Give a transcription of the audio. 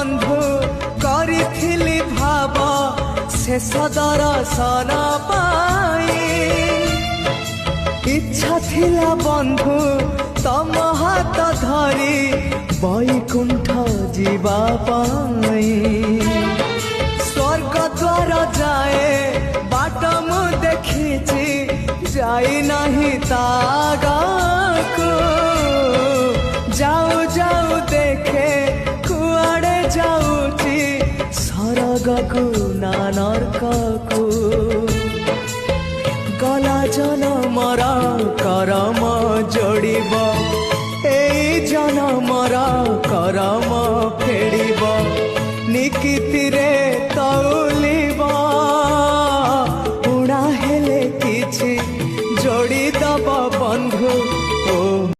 बंधु करिथिली भाव शेष दर्शन पाई इच्छा थिला बंधु तम हाथ धरी बैकुंठ जीवा पाई स्वर्ग द्वार जाए बाट मु देखिछि जाई नहीं तागाको जाऊ जाऊ देखे कुआड़े जाऊची सरगकु ना नरककु गला जनमर करम